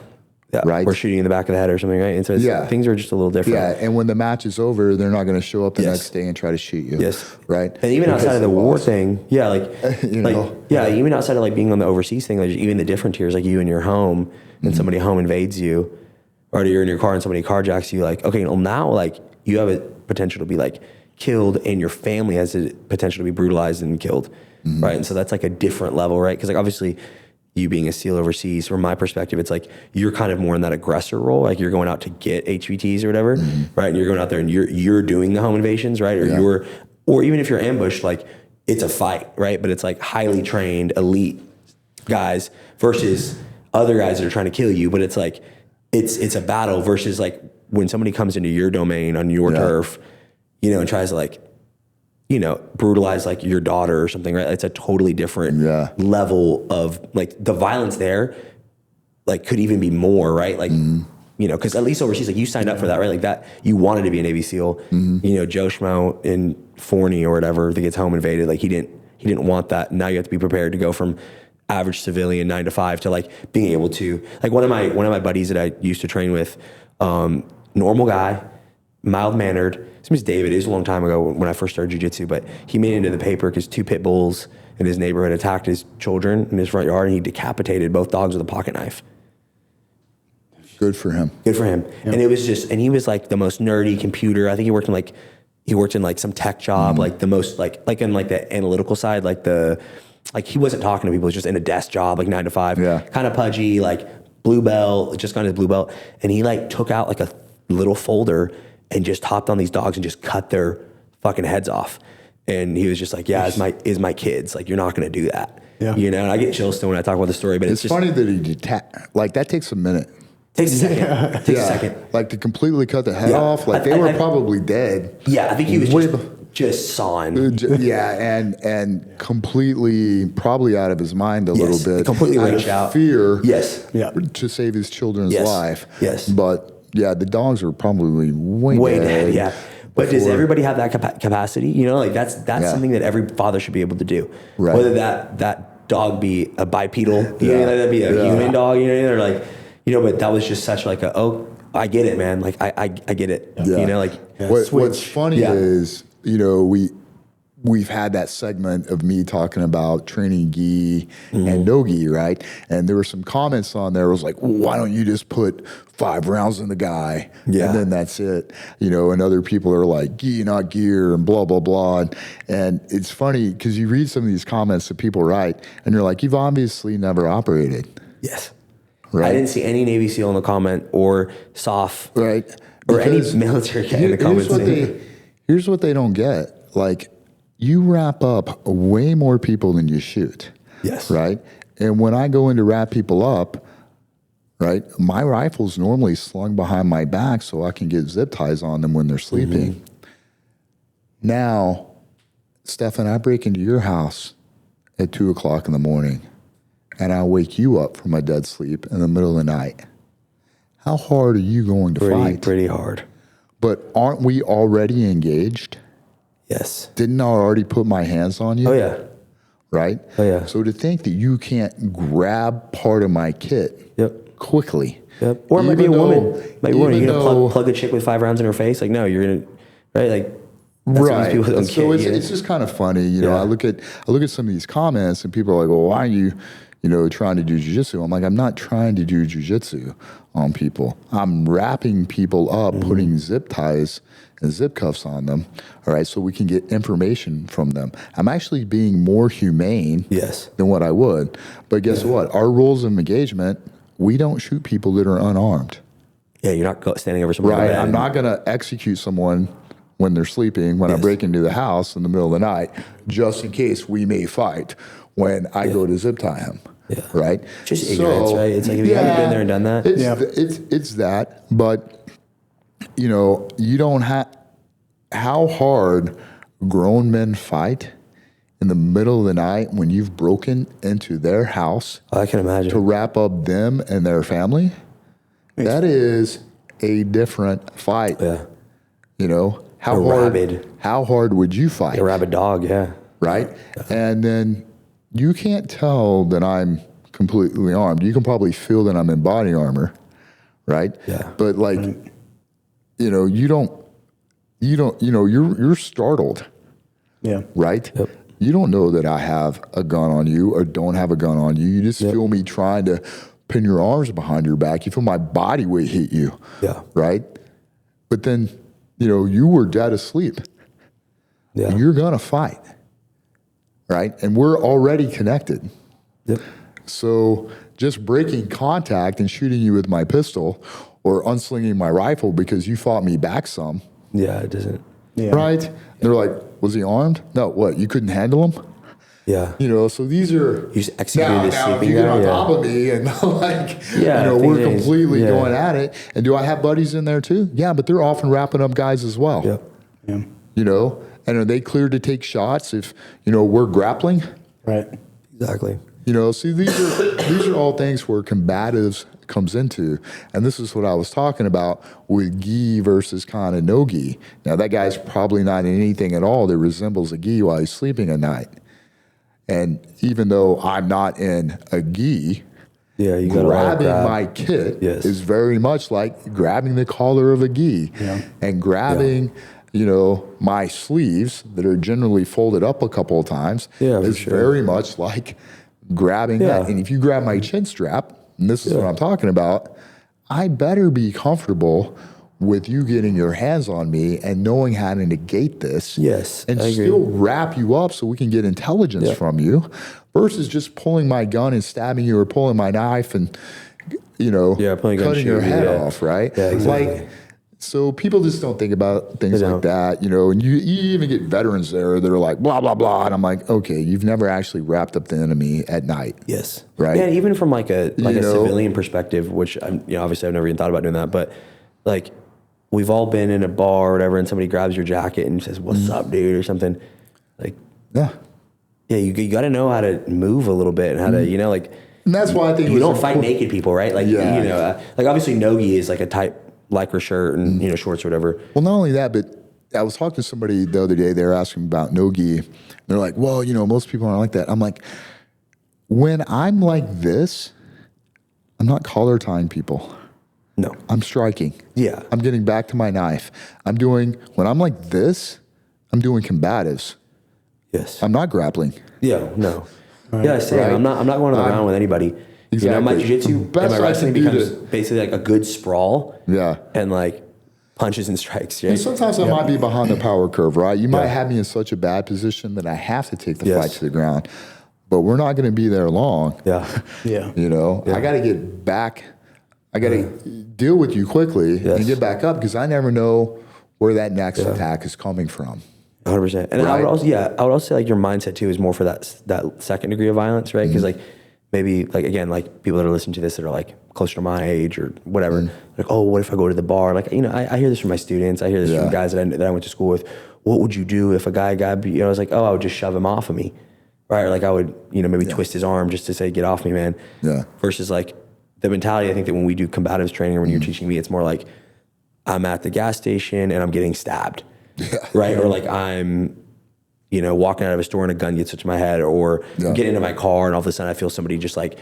[SPEAKER 1] Right.
[SPEAKER 2] Or shooting in the back of the head or something, right? And so things are just a little different.
[SPEAKER 1] Yeah, and when the match is over, they're not going to show up the next day and try to shoot you.
[SPEAKER 2] Yes.
[SPEAKER 1] Right.
[SPEAKER 2] And even outside of the war thing, even outside of like being on the overseas thing, like even the different tiers, like you in your home and somebody home invades you, or you're in your car and somebody carjacks you, like, okay, well now like you have a potential to be like killed and your family has a potential to be brutalized and killed, right? And so that's like a different level, right? Because like obviously you being a SEAL overseas, from my perspective, it's like you're kind of more in that aggressor role, like you're going out to get HVTs or whatever, right? And you're going out there and you're doing the home invasions, right? Or or even if you're ambushed, like it's a fight, right? But it's like highly trained elite guys versus other guys that are trying to kill you. But it's like, it's a battle versus like when somebody comes into your domain on your turf, you know, and tries to like, you know, brutalize like your daughter or something, right? It's a totally different level of like the violence there, like could even be more, right? Like, you know, because at least overseas, like you signed up for that, right? Like that, you wanted to be a Navy SEAL. You know, Joe Schmo in Forney or whatever that gets home invaded, like he didn't want that. Now you have to be prepared to go from average civilian 9 to 5 to like being able to, like one of my buddies that I used to train with, normal guy, mild mannered. His name is David. It was a long time ago when I first started jiu-jitsu, but he made it into the paper because 2 pit bulls in his neighborhood attacked his children in his front yard, and he decapitated both dogs with a pocket knife.
[SPEAKER 1] Good for him.
[SPEAKER 2] Good for him. Yep. And it was just, and he was like the most nerdy computer. I think he worked in like some tech job, like the most like in like the analytical side, like he wasn't talking to people. He was just in a desk job, like 9 to 5, kind of pudgy, like blue belt, just got his blue belt. And he like took out like a little folder and just hopped on these dogs and just cut their fucking heads off. And he was just like, yeah, is my kids. Like, you're not going to do that. Yeah. You know, and I get chills still when I talk about the story, but it's just
[SPEAKER 1] funny that he like that takes a minute.
[SPEAKER 2] Takes a second. Takes a second.
[SPEAKER 1] Like to completely cut the head off. Like they were probably dead.
[SPEAKER 2] Yeah, I think he was just sawing.
[SPEAKER 1] And completely probably out of his mind a little bit.
[SPEAKER 2] Completely raged out.
[SPEAKER 1] Fear.
[SPEAKER 2] Yes.
[SPEAKER 1] To save his children's life.
[SPEAKER 2] Yes.
[SPEAKER 1] But yeah, the dogs are probably way dead.
[SPEAKER 2] Yeah. But does everybody have that capacity? You know, like that's something that every father should be able to do. Right. Whether that dog be a bipedal, you know, that'd be a human dog, you know, or like, you know, but that was just such like I get it, man. Like I get it. Yeah. You know, like
[SPEAKER 1] what's funny is, you know, we've had that segment of me talking about training gi and no gi, right? And there were some comments on there. It was like, why don't you just put 5 rounds in the guy and then that's it, you know? And other people are like, gi, not gear, and blah, blah, blah. And it's funny because you read some of these comments that people write and you're like, you've obviously never operated.
[SPEAKER 2] Yes.
[SPEAKER 1] Right?
[SPEAKER 2] I didn't see any Navy SEAL in the comment or SOF
[SPEAKER 1] or
[SPEAKER 2] any military guy in the comments.
[SPEAKER 1] Here's what they don't get. Like, you wrap up way more people than you shoot.
[SPEAKER 2] Yes.
[SPEAKER 1] Right? And when I go in to wrap people up, right, my rifle's normally slung behind my back so I can get zip ties on them when they're sleeping. Now, Stefan, I break into your house at 2 o'clock in the morning and I'll wake you up from a dead sleep in the middle of the night. How hard are you going to fight?
[SPEAKER 2] Pretty hard.
[SPEAKER 1] But aren't we already engaged?
[SPEAKER 2] Yes.
[SPEAKER 1] Didn't I already put my hands on you?
[SPEAKER 2] Oh, yeah.
[SPEAKER 1] Right?
[SPEAKER 2] Oh, yeah.
[SPEAKER 1] So to think that you can't grab part of my kit quickly.
[SPEAKER 2] Yep. Or it might be a woman. Might be a woman. You're going to plug a chick with 5 rounds in her face? Like, no, you're going to, right? Like,
[SPEAKER 1] right. So it's just kind of funny. You know, I look at some of these comments and people are like, well, why are you, you know, trying to do jiu-jitsu? I'm like, I'm not trying to do jiu-jitsu on people. I'm wrapping people up, putting zip ties and zip cuffs on them, all right, so we can get information from them. I'm actually being more humane than what I would. But guess what? Our rules of engagement, we don't shoot people that are unarmed.
[SPEAKER 2] Yeah, you're not standing over someone.
[SPEAKER 1] Right, I'm not going to execute someone when they're sleeping, when I break into the house in the middle of the night, just in case we may fight when I go to zip tie him. Yeah. Right?
[SPEAKER 2] Just ignorance, right? It's like, if you haven't been there and done that.
[SPEAKER 1] It's that, but, you know, you don't have, how hard grown men fight in the middle of the night when you've broken into their house.
[SPEAKER 2] I can imagine.
[SPEAKER 1] To wrap up them and their family. That is a different fight. Yeah. You know, how hard would you fight?
[SPEAKER 2] A rabid dog,
[SPEAKER 1] Right? Yeah. And then you can't tell that I'm completely armed. You can probably feel that I'm in body armor, right?
[SPEAKER 2] Yeah.
[SPEAKER 1] But like, you know, you're startled. Yeah. Right?
[SPEAKER 2] Yep.
[SPEAKER 1] You don't know that I have a gun on you or don't have a gun on you. You just feel me trying to pin your arms behind your back. You feel my body weight hit you.
[SPEAKER 2] Yeah.
[SPEAKER 1] Right? But then, you know, you were dead asleep. Yeah. You're going to fight. Right? And we're already connected.
[SPEAKER 2] Yep.
[SPEAKER 1] So just breaking contact and shooting you with my pistol or unslinging my rifle because you fought me back some.
[SPEAKER 2] Yeah, it doesn't.
[SPEAKER 3] Yeah.
[SPEAKER 1] right? They're like, was he armed? No, what? You couldn't handle him?
[SPEAKER 2] Yeah.
[SPEAKER 1] You know, so these are
[SPEAKER 2] You just executed a
[SPEAKER 1] now if
[SPEAKER 2] sleeping
[SPEAKER 1] you get
[SPEAKER 2] guy,
[SPEAKER 1] on
[SPEAKER 2] yeah.
[SPEAKER 1] top of me and like,
[SPEAKER 2] Yeah,
[SPEAKER 1] you know,
[SPEAKER 2] things
[SPEAKER 1] we're
[SPEAKER 2] change.
[SPEAKER 1] completely
[SPEAKER 2] Yeah.
[SPEAKER 1] going at it. And do I have buddies in there too? Yeah, but they're often wrapping up guys as well.
[SPEAKER 2] Yep.
[SPEAKER 3] Yeah.
[SPEAKER 1] You know, and are they cleared to take shots if, you know, we're grappling?
[SPEAKER 3] Right.
[SPEAKER 2] Exactly.
[SPEAKER 1] You know, see, these are all things where combatives comes into, and this is what I was talking about with gi versus kind of no gi. Now that guy's probably not in anything at all that resembles a gi while he's sleeping at night. And even though I'm not in a gi,
[SPEAKER 2] Yeah, you got to
[SPEAKER 1] grabbing my kit
[SPEAKER 2] Yes.
[SPEAKER 1] is very much like grabbing the collar of a gi, and grabbing. You know, my sleeves that are generally folded up a couple of times
[SPEAKER 2] Yeah, for
[SPEAKER 1] is
[SPEAKER 2] sure.
[SPEAKER 1] very much like grabbing that. And if you grab my chin strap, and this is what I'm talking about, I better be comfortable with you getting your hands on me and knowing how to negate this.
[SPEAKER 2] Yes,
[SPEAKER 1] And
[SPEAKER 2] I agree.
[SPEAKER 1] still wrap you up so we can get intelligence from you versus just pulling my gun and stabbing you or pulling my knife and, you know,
[SPEAKER 2] pulling a gun,
[SPEAKER 1] cutting your
[SPEAKER 2] shooting you,
[SPEAKER 1] head
[SPEAKER 2] yeah.
[SPEAKER 1] off, right?
[SPEAKER 2] Yeah, exactly.
[SPEAKER 1] Like, so people just don't think about things
[SPEAKER 2] They
[SPEAKER 1] like
[SPEAKER 2] don't.
[SPEAKER 1] that, you know, and you even get veterans there that are like, blah, blah, blah. And I'm like, okay, you've never actually wrapped up the enemy at night.
[SPEAKER 2] Yes.
[SPEAKER 1] Right.
[SPEAKER 2] Yeah, even from like a
[SPEAKER 1] You know?
[SPEAKER 2] civilian perspective, which I'm, you know, obviously I've never even thought about doing that, but like we've all been in a bar or whatever, and somebody grabs your jacket and says, "What's up, dude?" or something. Like,
[SPEAKER 1] Yeah.
[SPEAKER 2] yeah, you got to know how to move a little bit and how to, you know, like
[SPEAKER 1] And that's why I think it
[SPEAKER 2] you
[SPEAKER 1] was
[SPEAKER 2] don't fight
[SPEAKER 1] important.
[SPEAKER 2] naked people, right? Like,
[SPEAKER 1] Yeah.
[SPEAKER 2] you know, like obviously no-gi is like a tight lycra shirt and, you know, shorts or whatever.
[SPEAKER 1] Well, not only that, but I was talking to somebody the other day. They were asking about no-gi. They're like, well, you know, most people aren't like that. I'm like, when I'm like this, I'm not collar tying people.
[SPEAKER 2] No.
[SPEAKER 1] I'm striking.
[SPEAKER 2] Yeah.
[SPEAKER 1] I'm getting back to my knife. When I'm like this, I'm doing combatives.
[SPEAKER 2] Yes.
[SPEAKER 1] I'm not grappling.
[SPEAKER 2] Yeah. No. Yeah, same.
[SPEAKER 1] Right.
[SPEAKER 2] I'm not going on the ground with anybody. You know, my
[SPEAKER 1] Exactly.
[SPEAKER 2] jiu-jitsu
[SPEAKER 1] The
[SPEAKER 2] and
[SPEAKER 1] best
[SPEAKER 2] my
[SPEAKER 1] I
[SPEAKER 2] wrestling
[SPEAKER 1] can do
[SPEAKER 2] becomes
[SPEAKER 1] to-
[SPEAKER 2] basically like a good sprawl.
[SPEAKER 1] Yeah.
[SPEAKER 2] And like punches and strikes.
[SPEAKER 1] And
[SPEAKER 2] Right?
[SPEAKER 1] sometimes I might be behind the power curve, right? You might have me in such a bad position that I have to take the
[SPEAKER 2] Yes.
[SPEAKER 1] fight to the ground. But we're not going to be there long.
[SPEAKER 2] Yeah.
[SPEAKER 3] Yeah.
[SPEAKER 1] You know, I got to get back. I got to deal with you quickly
[SPEAKER 2] Yes.
[SPEAKER 1] and get back up because I never know where that next attack is coming from.
[SPEAKER 2] 100%. And I would also say like your mindset too is more for that second degree of violence, right? Because like maybe like again like people that are listening to this that are like closer to my age or whatever, like oh what if I go to the bar? Like you know I hear this from my students, I hear this from guys that I went to school with. What would you do if a guy got beat? You know I was like oh I would just shove him off of me, right? Or like I would you know maybe twist his arm just to say get off me, man.
[SPEAKER 1] Yeah.
[SPEAKER 2] Versus like the mentality I think that when we do combatives training or when you're teaching me, it's more like I'm at the gas station and I'm getting stabbed. Right. Or like I'm, you know, walking out of a store and a gun gets to my head or get into my car and all of a sudden I feel somebody just like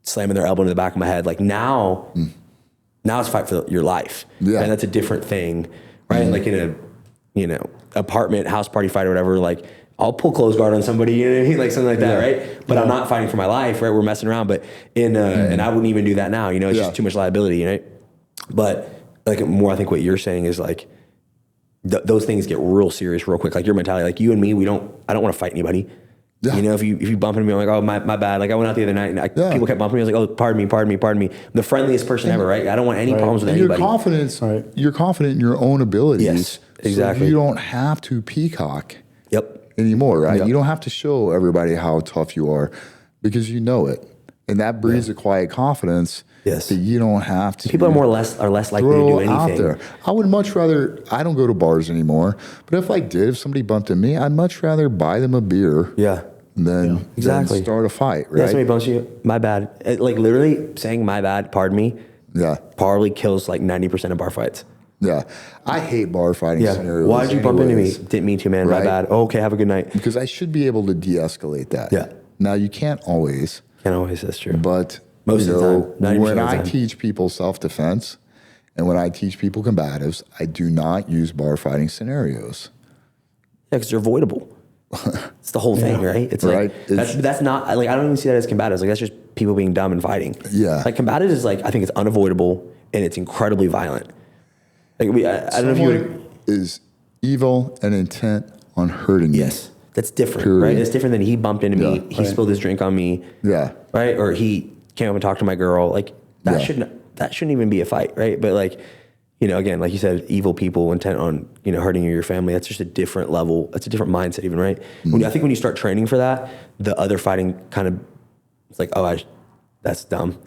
[SPEAKER 2] slamming their elbow in the back of my head. Like now it's fight for your life.
[SPEAKER 1] Yeah.
[SPEAKER 2] And that's a different thing. Right. Like in a, you know, apartment, house party fight or whatever, like I'll pull close guard on somebody, you know what I mean? Like something like that. Right. But I'm not fighting for my life. Right. We're messing around. But and I wouldn't even do that now. You know, it's just too much liability. You know, but like more, I think what you're saying is like, those things get real serious real quick. Like your mentality, like you and me, I don't want to fight anybody.
[SPEAKER 1] Yeah.
[SPEAKER 2] You know, if you bump into me, I'm like, oh, my bad. Like I went out the other night and people kept bumping me. I was like, oh, pardon me. I'm the friendliest person ever, right? I don't want any problems with
[SPEAKER 1] And
[SPEAKER 2] anybody.
[SPEAKER 1] you're confident in your own abilities.
[SPEAKER 2] Yes, exactly.
[SPEAKER 1] So you don't have to peacock
[SPEAKER 2] Yep.
[SPEAKER 1] anymore, right?
[SPEAKER 2] Yep.
[SPEAKER 1] You don't have to show everybody how tough you are because you know it. And that breeds a quiet confidence
[SPEAKER 2] Yes.
[SPEAKER 1] that you don't have to.
[SPEAKER 2] People are less likely to do
[SPEAKER 1] throw
[SPEAKER 2] anything.
[SPEAKER 1] out there. I would much rather, I don't go to bars anymore, but if I did, if somebody bumped into me, I'd much rather buy them a beer
[SPEAKER 2] Yeah.
[SPEAKER 1] than
[SPEAKER 2] Exactly.
[SPEAKER 1] start a fight,
[SPEAKER 2] Yeah,
[SPEAKER 1] right?
[SPEAKER 2] somebody bumps you, my bad. Like literally saying my bad, pardon me,
[SPEAKER 1] Yeah.
[SPEAKER 2] probably kills like 90% of bar fights.
[SPEAKER 1] Yeah. I hate bar fighting
[SPEAKER 2] Yeah.
[SPEAKER 1] scenarios.
[SPEAKER 2] Why did you bump into me?
[SPEAKER 1] anyways,
[SPEAKER 2] Didn't mean to, man.
[SPEAKER 1] Right.
[SPEAKER 2] My bad. Oh, okay, have a good night.
[SPEAKER 1] Because I should be able to de-escalate that.
[SPEAKER 2] Yeah.
[SPEAKER 1] Now, you can't always,
[SPEAKER 2] Can't always, that's true.
[SPEAKER 1] but
[SPEAKER 2] Most of the time, 90%
[SPEAKER 1] when
[SPEAKER 2] of the
[SPEAKER 1] I
[SPEAKER 2] time.
[SPEAKER 1] teach people self-defense and when I teach people combatives, I do not use bar fighting scenarios.
[SPEAKER 2] Yeah, because they're avoidable. It's the whole thing, right? It's
[SPEAKER 1] Right.
[SPEAKER 2] like that's not like I don't even see that as combatives. Like that's just people being dumb and fighting.
[SPEAKER 1] Yeah.
[SPEAKER 2] Like combatives is like I think it's unavoidable and it's incredibly violent. Like I don't know if you would.
[SPEAKER 1] Someone is evil and intent on hurting you.
[SPEAKER 2] Yes, that's different,
[SPEAKER 1] Period.
[SPEAKER 2] right? It's different than he bumped into me.
[SPEAKER 1] Yeah.
[SPEAKER 2] He spilled his drink on me.
[SPEAKER 1] Yeah.
[SPEAKER 2] Right, or he came up and talked to my girl. Like that
[SPEAKER 1] Yeah.
[SPEAKER 2] shouldn't even be a fight, right? But like you know, again, like you said, evil people intent on, you know, hurting you or your family. That's just a different level. That's a different mindset even, right? I think when you start training for that, the other fighting kind of, it's like, oh, that's dumb.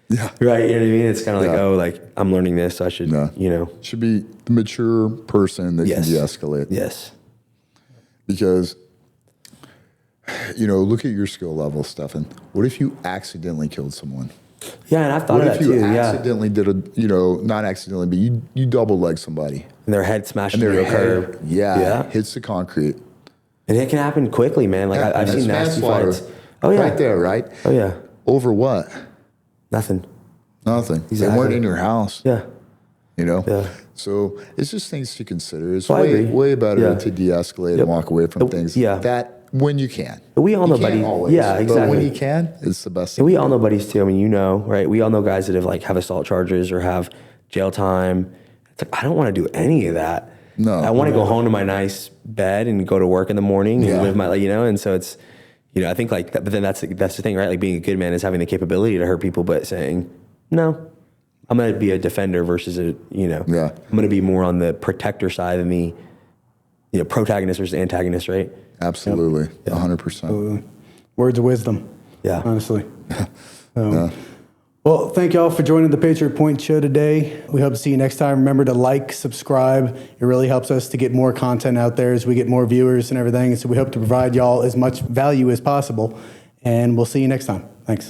[SPEAKER 1] Yeah.
[SPEAKER 2] Right. You know what I mean? It's kind of like, oh, like I'm learning this. So I should, you know.
[SPEAKER 1] Should be the mature person that can de-escalate.
[SPEAKER 2] Yes.
[SPEAKER 1] Because, you know, look at your skill level, Stefan. What if you accidentally killed someone?
[SPEAKER 2] Yeah, and I've thought
[SPEAKER 1] What
[SPEAKER 2] of
[SPEAKER 1] if
[SPEAKER 2] that
[SPEAKER 1] you
[SPEAKER 2] too.
[SPEAKER 1] accidentally did a, you know, not accidentally, but you double leg somebody.
[SPEAKER 2] And their head smashes
[SPEAKER 1] And
[SPEAKER 2] into
[SPEAKER 1] their
[SPEAKER 2] a
[SPEAKER 1] head,
[SPEAKER 2] curb.
[SPEAKER 1] hits the concrete.
[SPEAKER 2] And it can happen quickly, man. Like I've seen nasty fights. Oh yeah.
[SPEAKER 1] Right there, right?
[SPEAKER 2] Oh yeah.
[SPEAKER 1] Over what?
[SPEAKER 2] Nothing.
[SPEAKER 1] Nothing. They
[SPEAKER 2] Exactly.
[SPEAKER 1] weren't in your house.
[SPEAKER 2] Yeah.
[SPEAKER 1] You know?
[SPEAKER 2] Yeah.
[SPEAKER 1] So it's just things to consider. It's
[SPEAKER 2] Well, I agree.
[SPEAKER 1] way better
[SPEAKER 2] Yeah.
[SPEAKER 1] to de-escalate and walk away from things.
[SPEAKER 2] Yeah.
[SPEAKER 1] That when you can.
[SPEAKER 2] We all know
[SPEAKER 1] You can't
[SPEAKER 2] buddies.
[SPEAKER 1] always,
[SPEAKER 2] Yeah,
[SPEAKER 1] But
[SPEAKER 2] exactly.
[SPEAKER 1] when you can, it's the best thing.
[SPEAKER 2] And we all know buddies too. I mean, you know, right? We all know guys that have assault charges or have jail time. It's like, I don't want to do any of that.
[SPEAKER 1] No.
[SPEAKER 2] I want to go home to my nice bed and go to work in the morning and
[SPEAKER 1] Yeah.
[SPEAKER 2] live my life, you know? And so it's, you know, I think like that, but then that's the thing, right? Like being a good man is having the capability to hurt people, but saying, no, I'm going to be a defender versus a, you know,
[SPEAKER 1] Yeah.
[SPEAKER 2] I'm going to be more on the protector side than the, you know, protagonist versus antagonist, right?
[SPEAKER 1] Absolutely. 100%.
[SPEAKER 3] Words of wisdom.
[SPEAKER 2] Yeah.
[SPEAKER 3] Honestly. Well, thank y'all for joining the Patriot Point show today. We hope to see you next time. Remember to like, subscribe. It really helps us to get more content out there as we get more viewers and everything. So we hope to provide y'all as much value as possible. And we'll see you next time. Thanks.